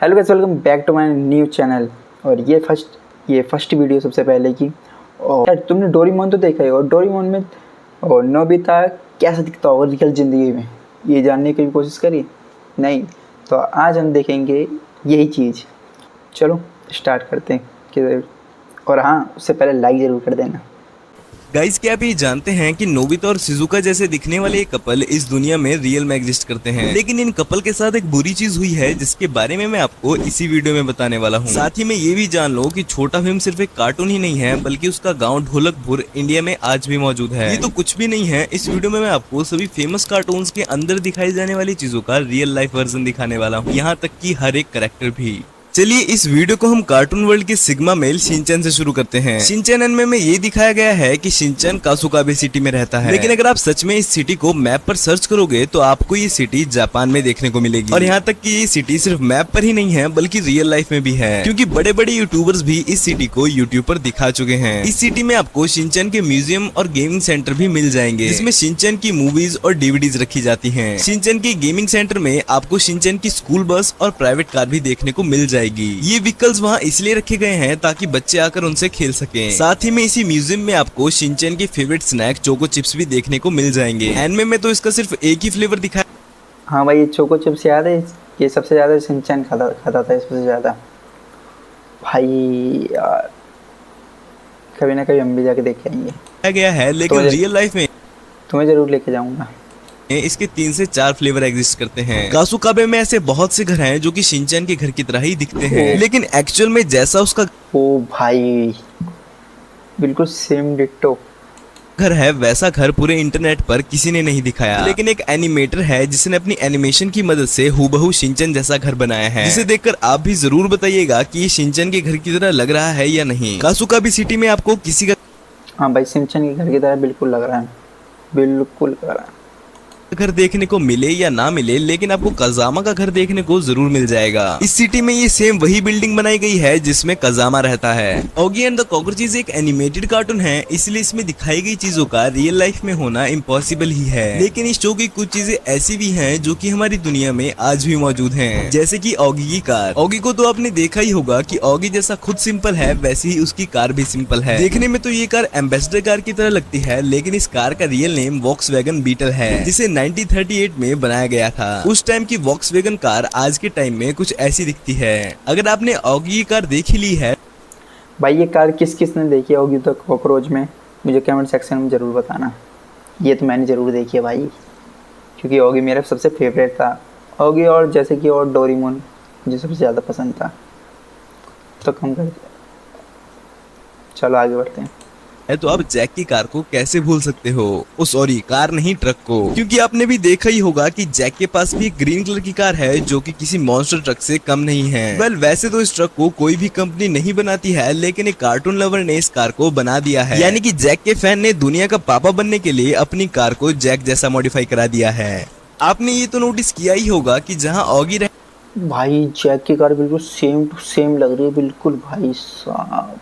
Hello guys, welcome back to my new channel. और ये first video सबसे पहले की। और यार तुमने डोरेमोन तो देखा ही, और डोरेमोन में और नोबिता कैसा दिखता होगा रियल ज़िंदगी में, ये जानने की भी कोशिश करी नहीं। तो आज हम देखेंगे यही चीज़। चलो स्टार्ट करते हैं। और हाँ, उससे पहले लाइक ज़रूर कर देना। गाइस, क्या आप ये जानते हैं कि नोबिता और शिजुका जैसे दिखने वाले ये कपल इस दुनिया में रियल में एग्जिस्ट करते हैं, लेकिन इन कपल के साथ एक बुरी चीज हुई है जिसके बारे में मैं आपको इसी वीडियो में बताने वाला हूँ। साथ ही में ये भी जान लो कि छोटा भीम सिर्फ एक कार्टून ही नहीं है, बल्कि उसका गाँव ढोलकपुर इंडिया में आज भी मौजूद है। ये तो कुछ भी नहीं है, इस वीडियो में मैं आपको सभी फेमस कार्टून के अंदर दिखाई जाने वाली चीजों का रियल लाइफ वर्जन दिखाने वाला हूँ, यहाँ तक की हर एक कैरेक्टर भी। चलिए इस वीडियो को हम कार्टून वर्ल्ड के सिग्मा मेल शिनचैन से शुरू करते हैं। शिनचैन एनिमे में ये दिखाया गया है कि शिनचैन कासुकाबे सिटी में रहता है, लेकिन अगर आप सच में इस सिटी को मैप पर सर्च करोगे तो आपको ये सिटी जापान में देखने को मिलेगी। और यहाँ तक कि ये सिटी सिर्फ मैप पर ही नहीं है बल्कि रियल लाइफ में भी है, क्योंकि बड़े बड़े यूट्यूबर्स भी इस सिटी को यूट्यूब पर दिखा चुके हैं। इस सिटी में आपको शिनचैन के म्यूजियम और गेमिंग सेंटर भी मिल जाएंगे, जिसमें शिनचैन की मूवीज और डीवीडीज रखी जाती है। शिनचैन के गेमिंग सेंटर में आपको शिनचैन की स्कूल बस और प्राइवेट कार भी देखने को मिल जाएगी। ये व्हीकल्स वहाँ इसलिए रखे गए हैं ताकि बच्चे आकर उनसे खेल सकें। साथ ही में इसी म्यूजियम में आपको शिनचैन के फेवरेट स्नैक चोको चिप्स भी देखने को मिल जाएंगे। एनिमे में तो इसका सिर्फ एक ही फ्लेवर दिखाया। हाँ भाई, ये चोको चिप्स याद है, ये सबसे ज़्यादा शिनचैन खाता था सबसे ज़्यादा। भाई यार कभी ना कभी हम भी जाके देख के आएंगे। गया है, लेकिन रियल लाइफ में तुम्हें जरूर लेके जाऊंगा। इसके 3 से 4 फ्लेवर एग्जिस्ट करते हैं। कासुकाबे में ऐसे बहुत से घर हैं जो कि शिनचैन के घर की तरह ही दिखते हैं, लेकिन एक्चुअल में जैसा उसका ओ भाई बिल्कुल सेम डिट्टो घर है, वैसा घर पूरे इंटरनेट पर किसी ने नहीं दिखाया। लेकिन एक एनिमेटर है जिसने अपनी एनिमेशन की मदद से हूबहू शिनचैन जैसा घर बनाया है, जिसे देखकर आप भी जरूर बताइएगा कि ये शिनचैन के घर की तरह लग रहा है या नहीं। कासुकाबे सिटी में आपको किसी का हाँ भाई, शिनचैन के घर की तरह बिल्कुल लग रहा है, बिल्कुल लग रहा है। घर देखने को मिले या ना मिले, लेकिन आपको कजामा का घर देखने को जरूर मिल जाएगा। इस सिटी में ये सेम वही बिल्डिंग बनाई गई है जिसमें कजामा रहता है। ऑगी एंड द कॉकरोचेस एक एनिमेटेड कार्टून है, इसलिए इसमें दिखाई गई चीजों का रियल लाइफ में होना इम्पॉसिबल ही है। लेकिन इस शो की कुछ चीजें ऐसी भी हैं जो कि हमारी दुनिया में आज भी मौजूद हैं, जैसे कि ऑगी की कार। ऑगी को तो आपने देखा ही होगा कि ऑगी जैसा खुद सिंपल है, वैसे ही उसकी कार भी सिंपल है। देखने में तो ये कार एम्बेसडर कार की तरह लगती है, लेकिन इस कार का रियल नेम वॉक्सवैगन बीटल है, जिसे 1938 में बनाया गया था। उस टाइम की वॉक्सवैगन कार आज के टाइम में कुछ ऐसी दिखती है। अगर आपने ऑगी की कार देख ही ली है भाई, ये कार किस किस ने देखी होगी तो कॉकरोच में मुझे कमेंट सेक्शन में ज़रूर बताना। ये तो मैंने ज़रूर देखी है भाई, क्योंकि ऑगी मेरा सबसे फेवरेट था। ऑगी और जैसे कि और डोरेमोन मुझे सबसे ज़्यादा पसंद था। तो कम कर, चलो आगे बढ़ते हैं। तो आप जैक की कार को कैसे भूल सकते हो? ओ सॉरी, कार नहीं ट्रक को, क्योंकि आपने भी देखा ही होगा कि जैक के पास भी एक ग्रीन कलर की कार है जो कि किसी मॉन्स्टर ट्रक से कम नहीं है। वेल, वैसे तो इस ट्रक को कोई भी कंपनी नहीं बनाती है, लेकिन एक कार्टून लवर ने इस कार को बना दिया है। यानी कि जैक के फैन ने दुनिया का पापा बनने के लिए अपनी कार को जैक जैसा मॉडिफाई करा दिया है। आपने ये तो नोटिस किया ही होगा कि जहाँ ऑगी भाई जैक की कार बिल्कुल सेम टू सेम लग रही है, बिल्कुल भाई साहब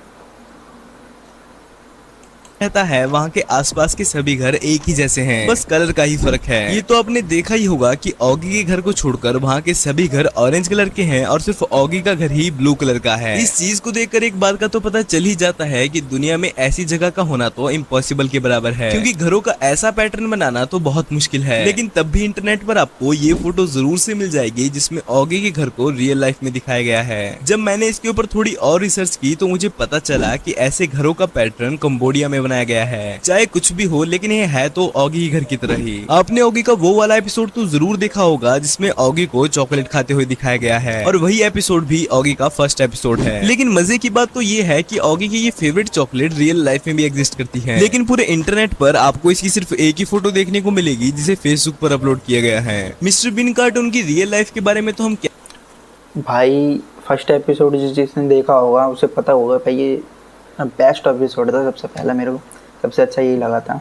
रहता है, वहाँ के आसपास के सभी घर एक ही जैसे हैं, बस कलर का ही फर्क है। ये तो आपने देखा ही होगा कि ऑगी के घर को छोड़कर वहाँ के सभी घर ऑरेंज कलर के हैं और सिर्फ ऑगी का घर ही ब्लू कलर का है। इस चीज को देखकर एक बात का तो पता चल ही जाता है कि दुनिया में ऐसी जगह का होना तो इम्पॉसिबल के बराबर है, क्योंकि घरों का ऐसा पैटर्न बनाना तो बहुत मुश्किल है। लेकिन तब भी इंटरनेट पर आपको ये फोटो जरूर से मिल जाएगी जिसमें ऑगी के घर को रियल लाइफ में दिखाया गया है। जब मैंने इसके ऊपर थोड़ी और रिसर्च की तो मुझे पता चला कि ऐसे घरों का पैटर्न कंबोडिया में बनाया गया है। चाहे कुछ भी हो, लेकिन ये है तो ऑगी घर की तरह ही। आपने ऑगी का वो वाला एपिसोड तो जरूर देखा होगा जिसमें ऑगी को चॉकलेट खाते हुए दिखाया गया है, और वही एपिसोड भी ऑगी का फर्स्ट एपिसोड है। लेकिन मजे की बात तो ये है कि ऑगी की ये फेवरेट चॉकलेट रियल लाइफ में भी एग्जिस्ट करती है, लेकिन पूरे इंटरनेट पर आपको इसकी सिर्फ एक ही फोटो देखने को मिलेगी जिसे फेसबुक पर अपलोड किया गया है। मिस्टर बीन कार्टून की रियल लाइफ के बारे में तो हम क्या भाई, फर्स्ट एपिसोड जिसने देखा होगा उसे पता होगा भाई, ये बेस्ट एपिसोड था। सबसे पहला मेरे को सबसे अच्छा यही लगा था।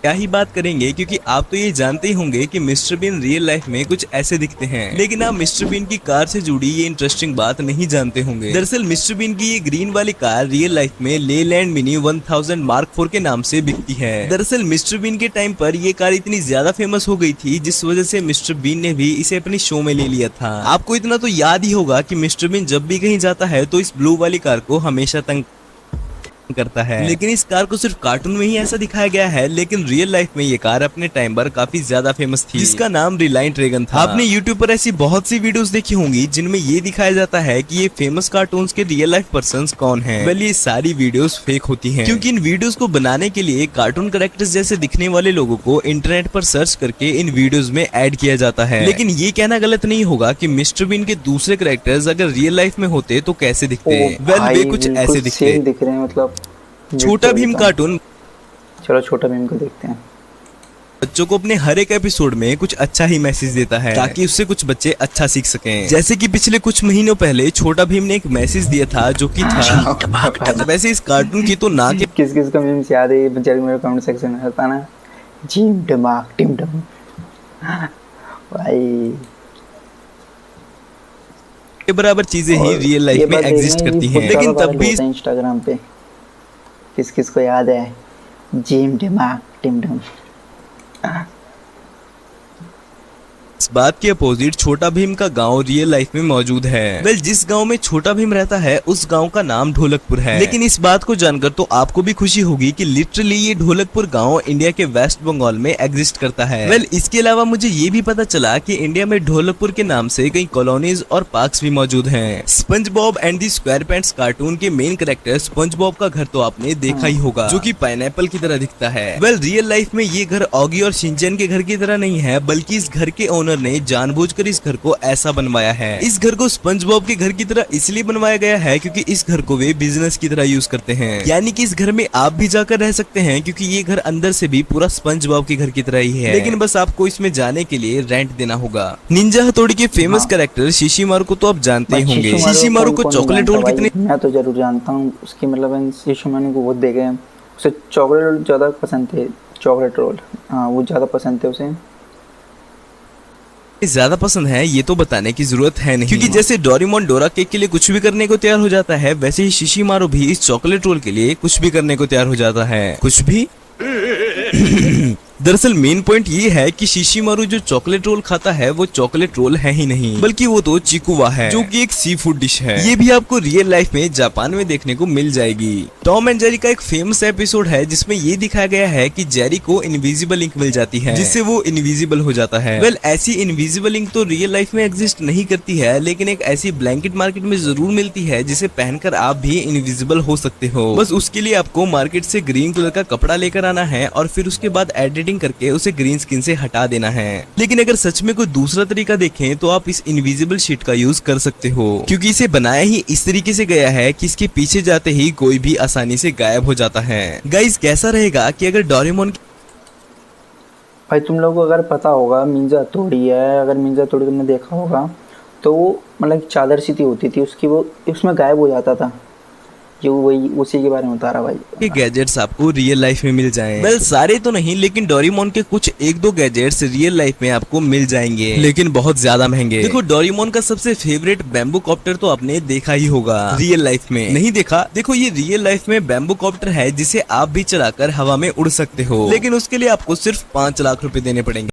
क्या ही बात करेंगे, क्योंकि आप तो ये जानते ही होंगे कि मिस्टर बीन रियल लाइफ में कुछ ऐसे दिखते हैं, लेकिन आप मिस्टर बीन की कार से जुड़ी ये इंटरेस्टिंग बात नहीं जानते होंगे। दरअसल मिस्टर बीन की ये ग्रीन वाली कार रियल लाइफ में लेलैंड मिनी 1000 मार्क 4 के नाम से बिकती है। दरअसल मिस्टर बीन के टाइम पर ये कार इतनी ज्यादा फेमस हो गई थी, जिस वजह से मिस्टर बीन ने भी इसे अपनी शो में ले लिया था। आपको इतना तो याद ही होगा कि मिस्टर बीन जब भी कहीं जाता है तो इस ब्लू वाली कार को हमेशा तंग करता है, लेकिन इस कार को सिर्फ कार्टून में ही ऐसा दिखाया गया है, लेकिन रियल लाइफ में ये कार अपने टाइम पर काफी ज्यादा फेमस थी, जिसका नाम रिलायंट ड्रैगन था। आपने यूट्यूब पर ऐसी बहुत सी वीडियोस देखी होंगी जिनमें ये दिखाया जाता है कि ये फेमस कार्टून्स के रियल लाइफ पर्संस कौन हैं। वेल, ये सारी वीडियोस फेक होती हैं, क्योंकि इन वीडियोस को बनाने के लिए कार्टून कैरेक्टर्स जैसे दिखने वाले लोगों को इंटरनेट पर सर्च करके इन वीडियोस में ऐड किया जाता है। लेकिन ये कहना गलत नहीं होगा कि मिस्टर बीन के दूसरे कैरेक्टर्स अगर रियल लाइफ में होते तो कैसे दिखते। वेल, वे कुछ ऐसे दिखते। दिख रहे हैं, मतलब छोटा भीम कार्टून। चलो छोटा भीम को देखते हैं। बच्चों को अपने हर एक एपिसोड में कुछ अच्छा ही मैसेज देता है, ताकि उससे कुछ बच्चे अच्छा सीख सकें। जैसे कि पिछले कुछ महीनों पहले छोटा भीम ने एक मैसेज दिया था जो कि था वैसे इस कार्टून की तो ना के किस किस को मीम्स याद है, बेचारे मेरे कमेंट सेक्शन में बताना। जिम दिमाग टिम डम भाई, के बराबर चीजें ही रियल लाइफ में एग्जिस्ट करती हैं, लेकिन तब भी इंस्टाग्राम पे किस किस को याद है जिम दिमाग टिम डम। इस बात के अपोजिट छोटा भीम का गांव रियल लाइफ में मौजूद है। वेल, जिस गांव में छोटा भीम रहता है उस गांव का नाम ढोलकपुर है। लेकिन इस बात को जानकर तो आपको भी खुशी होगी कि लिटरली ये ढोलकपुर गांव इंडिया के वेस्ट बंगाल में एग्जिस्ट करता है। वेल, इसके अलावा मुझे ये भी पता चला कि इंडिया में ढोलकपुर के नाम से कई कॉलोनीज और पार्क्स भी मौजूद हैं। Sponge Bob and the square pants cartoon के मेन कैरेक्टर स्पंज बॉब का घर तो आपने देखा ही होगा, जो कि पाइनएप्पल की तरह दिखता है। वेल, रियल लाइफ में ये घर ऑगी और शिनचैन के घर की तरह नहीं है, बल्कि इस घर के ओनर ने जानबूझकर इस घर को ऐसा बनवाया है। इस घर को स्पंज बॉब के घर की तरह इसलिए बनवाया गया है क्योंकि इस घर को वे बिजनेस की तरह यूज करते हैं, यानी कि इस घर में आप भी जाकर रह सकते हैं, क्योंकि ये घर अंदर से भी पूरा स्पंज बॉब के घर की तरह ही है, लेकिन बस आपको इसमें जाने के लिए रेंट देना होगा। निंजा हथौड़ी के फेमस कैरेक्टर शिशिमारू को तो आप जानते ही होंगे। शिशिमारू को चॉकलेट रोल कितने, मैं तो जरूर जानता हूँ उसकी, मतलब शिशिमारू को बहुत देखे हैं, उसे चॉकलेट रोल ज्यादा पसंद थे। चॉकलेट रोल, हाँ, वो ज्यादा पसंद थे उसे। ज्यादा पसंद है ये तो बताने की जरूरत है नहीं, क्योंकि जैसे डोरेमोन डोरा केक के लिए कुछ भी करने को तैयार हो जाता है, वैसे ही शिशिमारू भी इस चॉकलेट रोल के लिए कुछ भी करने को तैयार हो जाता है। कुछ भी दरअसल मेन पॉइंट ये है कि शिशिमारू जो चॉकलेट रोल खाता है वो चॉकलेट रोल है ही नहीं, बल्कि वो तो चिकुवा है, जो कि एक सी फूड डिश है। ये भी आपको रियल लाइफ में जापान में देखने को मिल जाएगी। टॉम एंड जेरी का एक फेमस एपिसोड है जिसमें ये दिखाया गया है कि जेरी को इनविजिबल इंक मिल जाती है, जिससे वो इनविजिबल हो जाता है। वेल, ऐसी इनविजिबल इंक तो रियल लाइफ में एग्जिस्ट नहीं करती है, लेकिन एक ऐसी ब्लैंकेट मार्केट में जरूर मिलती है जिसे पहनकर आप भी इनविजिबल हो सकते हो। बस उसके लिए आपको मार्केट से ग्रीन कलर का कपड़ा लेकर आना है और फिर उसके बाद एडिटिंग करके उसे ग्रीन स्किन से हटा देना है। लेकिन अगर सच में कोई दूसरा तरीका देखें तो आप इस इनविजिबल शीट का यूज कर सकते हो, क्योंकि इसे बनाया ही इस तरीके से गया है कि इसके पीछे जाते ही कोई भी आसानी से गायब हो जाता है। गाइस, कैसा रहेगा कि अगर डोरेमोन भाई, तुम लोगों को अगर पता होगा निंजा हथौड़ी है, अगर निंजा हथौड़ी तुमने देखा होगा तो वो मतलब चादर सी होती थी उसकी, वो उसमें गायब हो जाता था, जो वही उसी के बारे में बता रहा भाई। के गैजेट्स आपको रियल लाइफ में मिल जाएं। वेल, सारे तो नहीं, लेकिन डोरेमोन के कुछ एक दो गैजेट्स रियल लाइफ में आपको मिल जाएंगे, लेकिन बहुत ज्यादा महंगे। देखो, डोरेमोन का सबसे फेवरेट बैम्बू कॉप्टर तो आपने देखा ही होगा। रियल लाइफ में नहीं देखा? देखो, ये रियल लाइफ में बैम्बू कॉप्टर है जिसे आप भी चलाकर हवा में उड़ सकते हो, लेकिन उसके लिए आपको सिर्फ 5 लाख रुपए देने पड़ेंगे।